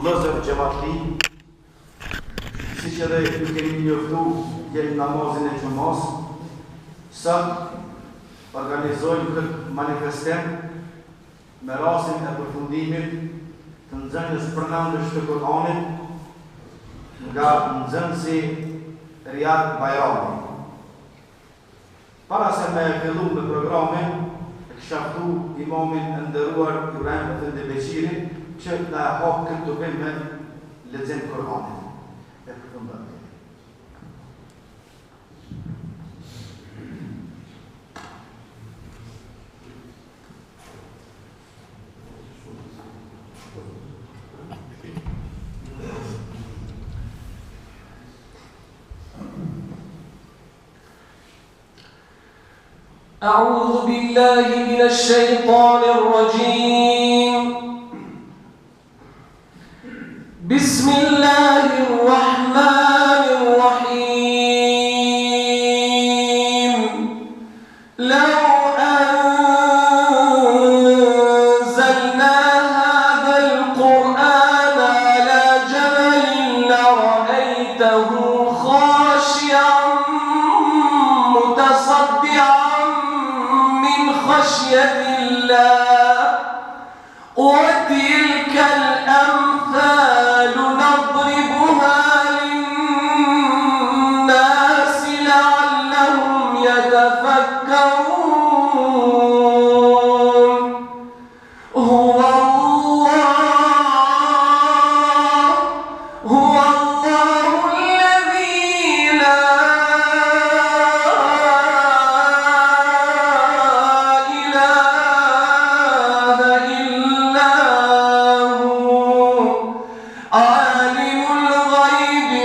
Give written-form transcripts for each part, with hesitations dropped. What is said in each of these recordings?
vëllezër xhamatli, siç edhe ju keni njoftu deri namazin e xumës, sot organizojmë këtë manifestim me rastin e përfundimit të nxënës pranandësh të Kur'anit nga nxënësi Riyad Bajrami. Para se me fillu me programin, e kisha ftu imamin e nderuar Ibrahim Efendi Beqirin që na hap këtë dobim me lexim Kur'anit. E përfundon. أعوذ بالله من الشيطان الرجيم بسم الله الرحمن الرحيم لو أنزلنا هذا القرآن على جبل لرأيته خاشعا متصدعا خشية الله وتلك الأمثال نضربها للناس لعلهم يتفكرون هو الله الذي لا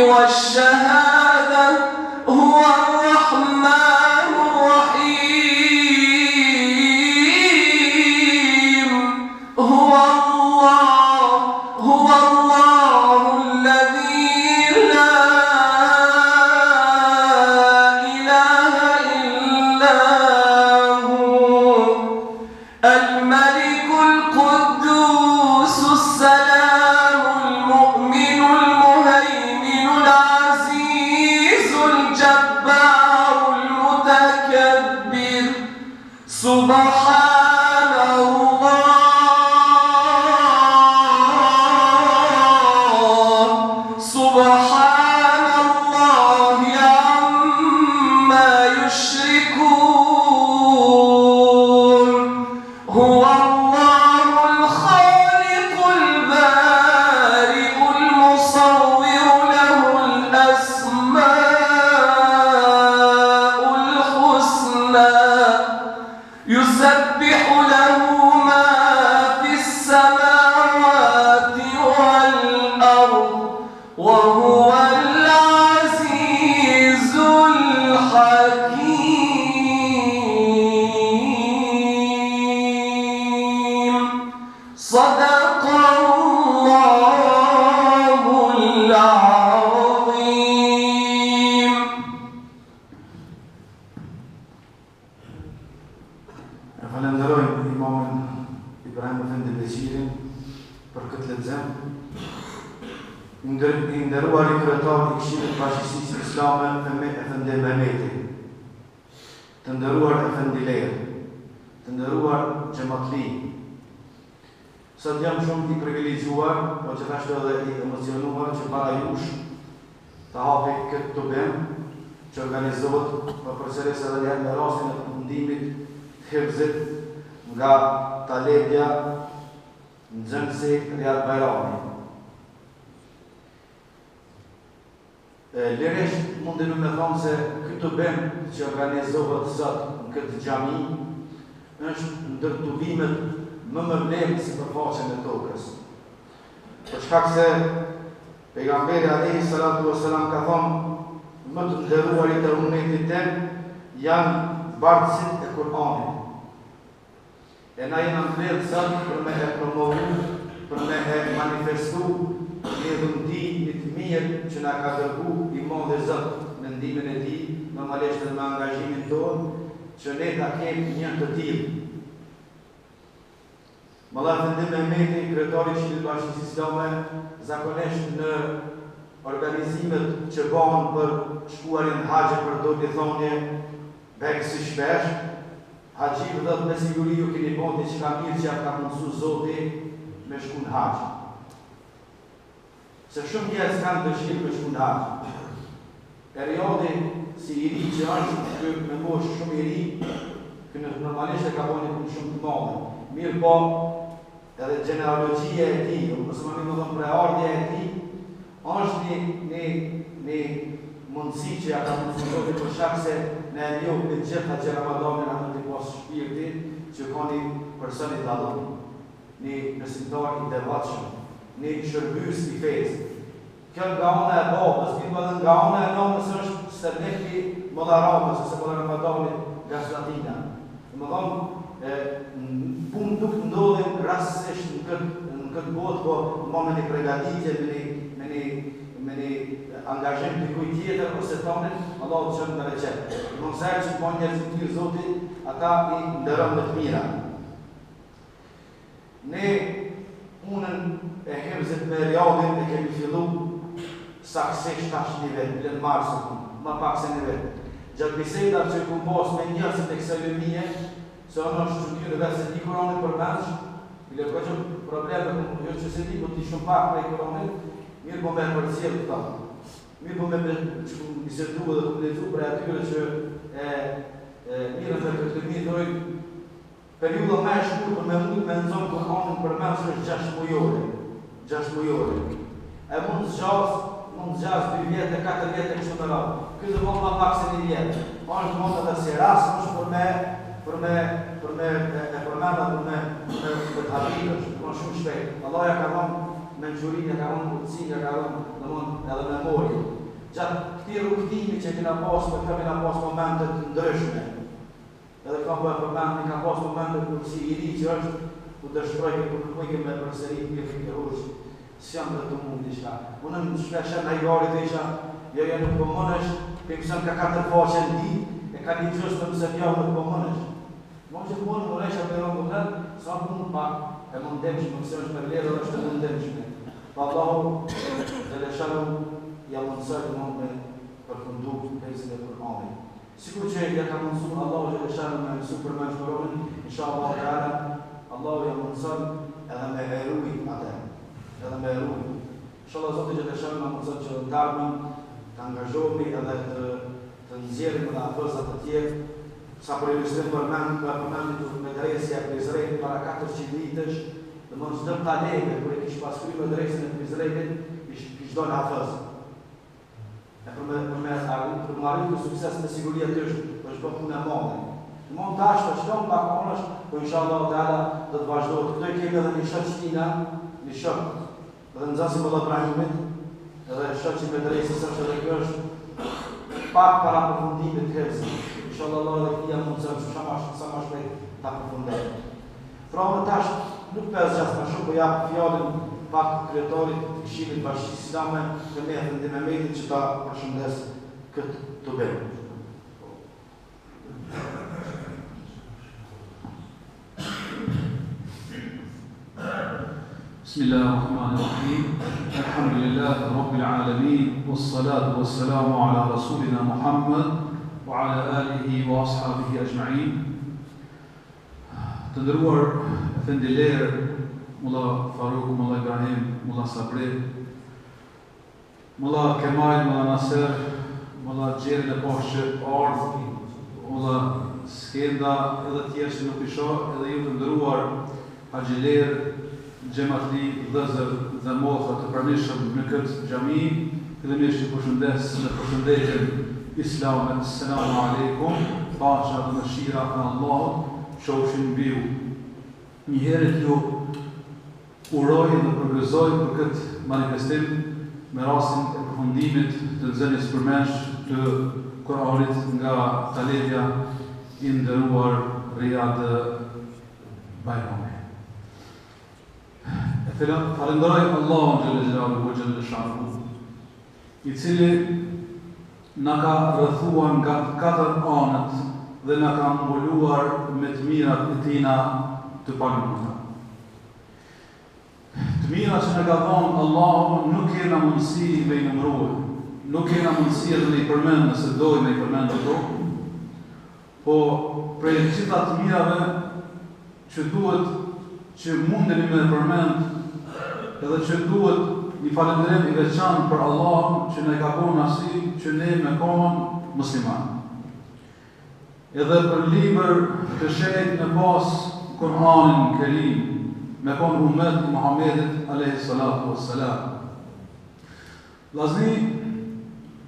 والشهادة هو الرحمن الرحيم هو الله الذي لا إله إلا هو الملك القدوس السلام المؤمن المهيمن العزيز الجبار المتكبر سبحان الله عما يشركون هو الله الخالق البارئ المصور له الأسماء الحسنى يسبح له ما في السماوات والأرض وهو العزيز الحكيم صدق الله العظيم. Falenderojmë imamin Ibrahim Efendi Beqirin për këtë lexim. I nderuar i kryetar i Këshillit Bashkisë Islame Efendi Mehmeti, të nderuar Efendi Ler, të nderuar xhamatli. Sot jam shumë i privilegjuar, po gjithashtu edhe i emocionuar që para jush të hapi këtë dobim që organizohet përsëris edhe një herë me rastin e përfundimit të hifzit nga talepja nxënësi Riyad Bajrami. Lirisht mundemi me thonë se këtë dobim që organizohet sot në këtë xhami është ndër dobimet më vlefshme sipërfaqen e tokës. Për shkak se pejgamberi alayhi salatu wasalam ka thonë më të nderuarit e ummetit tem janë bardhësit e Kur'anit. E na jena mbledh sot për me e promovu, për me e manifestu një dhëndimit mirë që na ka dërgu i madhe Zot me ndimin e tij, normalisht edhe me angazhimin tonë, që ne ta kemi një të tillë. Mullah Efendi Mehmeti, kryetari i Këshillit të Bashkisë Islame, zakonisht në organizimet që bëhen për shkuarin haxhe për do të thonje bek si shpesh, haxhive dhe me siguri ju keni bënë diçka mirë që ka mundësu Zoti me shku në haxh. Se shumë njerëz kanë dëshirë me shku në haxh. Periodi si i ri që është me moshë shumë i ri, që normalisht e ka bënë punë shumë të madhe. Mirë po, edhe genealogjia e tij, ose më mirë thonë preardhja e tij, është një mundësi që ja ka mundësu Zoti për shkak se ne e njohim të gjitha që Ramadanin atë të pas shpirtin që ka një person i dallur, një besimtar i devotshëm, një shërbys i fesë. Kjo nga ona e babës, mirë edhe nga ona e nënës është stërnekti Molla Ramës, ose Molla Ramadani nga Slatina. Më thonë, punë nuk ndodhin rastësisht në këtë botë, po më me një pregaditje, me një angazhim të kuj tjetër, ose tonin, Allah të qënë në reqet. Në nësërë që po njerëz të tjirë Zotit, ata i ndërëm më të mira. Ne punën e hemzit me Riadin e kemi fillu saksisht tash një vetë, në marsë, ma pak se një vetë. Gjatë bisedar që i ku pas me njësët e kësaj lëmije, se ono është që njërë dhe se di Koranit për mensh, i le përgjë probleme, jo që se di, po ti shumë pak prej Koranit, mirë po me përcjellë këta. Mirë po me bisedu dhe të lezu për atyre që mirën dhe këtë lëmije dojë periuda me e shkur për me mund me nëzonë Koranin për mensh është 6 mujore. 6 mujore. E mund zgjas 2 vjetë, 4 vjetë e kështë të rrë. Këtë mund ma pak se 1 vjetë. Është mund edhe si rast, është për me të habitës, për shumë shpejt. Allah ja ka dhënë mençurinë, ja ka dhënë mundësinë, ja ka dhënë edhe memorje. Gjatë këtij rrugtimi që kena pas, kena pas momente të ndryshme. Edhe kam bërë përmend, ka pas momente kur si i ri që është, ku dështroj kur kërkoj me përsërit me fikërush. S'jam dhe të mund diçka. Unë në shpeshe në hajgarit dhe isha, jo nuk po mënesh, për mësën ka 4 faqe në di, e ka një gjështë të mëse pjavë nuk po mënesh. Më që të mënë mënesha për rëngë të tëtë, sa mund pak, e mundemshme, mëse është për lerë dhe është të mundemshme. Pa Allahu, dhe lesharu, ja mundësër të mund me përfundu pejzën e Kur'anit. Sikur që ja ka mundësu, Allahu dhe lesharu me mësu për me shkoronin, insha Allah të ala, Allahu ja mundësër edhe me erujt atë. Edhe me rrugë. Inshallah Zoti që të shëmë në mundësën që të darmën, të angazhohemi edhe të nxjerrim dhe afërzat të tjerë, sa për ilustrim përmendit të medresja e Prizrenit para 400 vitësh, dhe më çdo talebe, kur e kish paskry medresën e Prizrenit, kish do në afërz. E për me arrit të sukses me siguri aty është bë punë e madhe. Në mund tash të shkon pak onësh, po inshallah Teala do të vazhdojë. Këto i kemi edhe një shoqëtina, një shok. Dhe nëzasi më dhe Ibrahimit, edhe shoqi me drejtësës është edhe kjo është pak para përfundimit të hepsi. Inshallah Allah dhe këtia mund të sa ma shpejt ta përfundet. Pra më tash nuk për zgjasë më shumë, po japë fjallin pak kryetorit të Këshillit të Bashkisë Islame të me Efendi Mehmetit që ta përshëndes këtë të bërë. بسم الله الرحمن الرحيم الحمد لله رب العالمين والصلاة والسلام على رسولنا محمد وعلى آله وأصحابه أجمعين تندروار فندلير مولا فاروق مولا إبراهيم مولا صبري مولا كمال مولا ناصر مولا جير لباش أرض مولا سكيندا إذا تيرش نقشا إذا يتندروار حاجلير Gjematli, dhezër dhe motra të pranishëm në këtë xhami, fillimisht i përshëndes në përshëndetjen islame, selamu alaikum, paqja dhe mëshira e Allahut qofshin mbi ju. Njëherët ju uroj dhe përgëzoj për këtë manifestim me rastin e përfundimit të nxënjes përmendsh të Kuranit nga taletja i nderuar Riyad Bajrami. Falenderoj Allahun xhallal xhelaluhu xhallal shanuhu, i cili na ka rrethuar nga 4 anët dhe na ka mbuluar me të mirat e tina të panumëta. Të mira që në ka thonë Allahu nuk kena mundësi me i numëruar, nuk kena mundësi edhe me i përmend nëse dojë me i përmend ato, po prej gjitha të mirave që duhet që mundeni me përmend edhe që duhet një falënderim i veçantë për Allahun që na ka bërë nasi që ne me kohën musliman. Edhe për libër të shenjtë me pas Kur'anin Kerim, me konë umet i Muhammedit a.s. Lazni,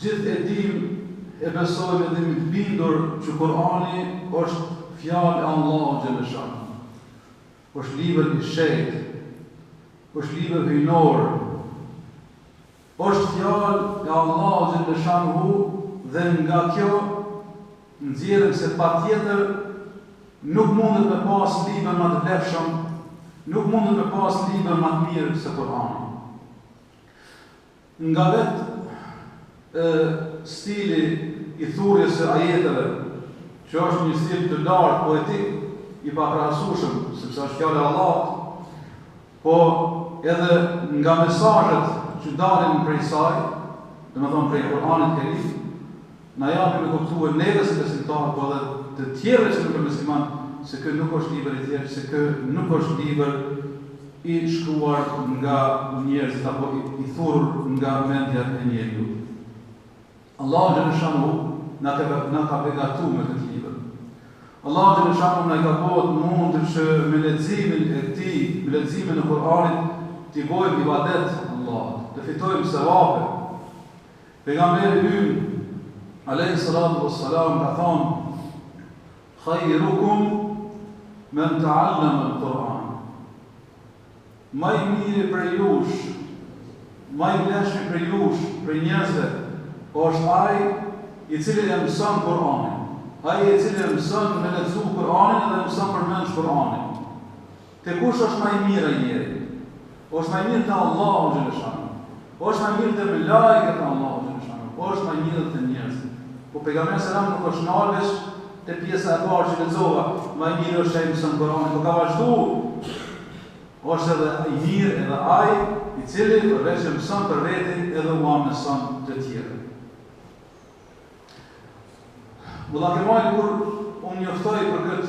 gjithë e dim e besojmë edhe mi të bindur që Kur'ani është fjalë e Allahu Gjeleshan. është libër i shenjtë, është libër hyjnor, është fjalë e Allahu Gjeleshan dhe nga kjo nxjerrim se patjetër nuk mundet me pas libër më të vlefshëm, nuk mundet me pas libër më të mirë se Kur'ani. Nga vetë stili i thurjes së ajeteve, që është një stil të lartë poetik, i pakrahasueshëm, sepse është fjala e Allahut, po edhe nga mesazhet që dalin prej saj, domethënë prej Kur'anit Kerim, na japin me kuptuar neve si besimtarë, po edhe të tjerëve që nuk janë musliman, se ky nuk është libër i tjerë, se ky nuk është libër i shkruar nga njerëzit apo i thurur nga mendja e njeriu. Allahu Gjeleshanu na ka begatuar me këtë libër. Allahu Gjeleshanu na ka bërë mundë që me leximin e tij, me leximin e Kur'anit, t'i bëjmë ibadet Allahut, të fitojmë sevape. Pejgamberi ynë alayhi salatu wassalam ka thonë: "Khayrukum men ta'allama al-Qur'an." Ma i miri për jush, ma i leshmi për jush, për njerëzve, është ai i cili e mëson Kur'anin. Ai i cili e mëson me lexu Kur'anin dhe mëson përmend Kur'anin. Te kush është ma i mirë ai njeri? Është ma i mirë te Allahu Gjeleshanu. Është ma i mirë te melekët e Allahu Gjeleshanu. Është ma i mirë te njerëzit. Po pejgamberi selam nuk është nalvesh te pjesa e parë që lexova, ma i mirë është ai mëson Kur'anin, po ka vazhduar. Është edhe i mirë edhe ai i cili përveç që mëson për veti edhe u mëson të tjerë. Mulla Kemal kur unë njoftoj për këtë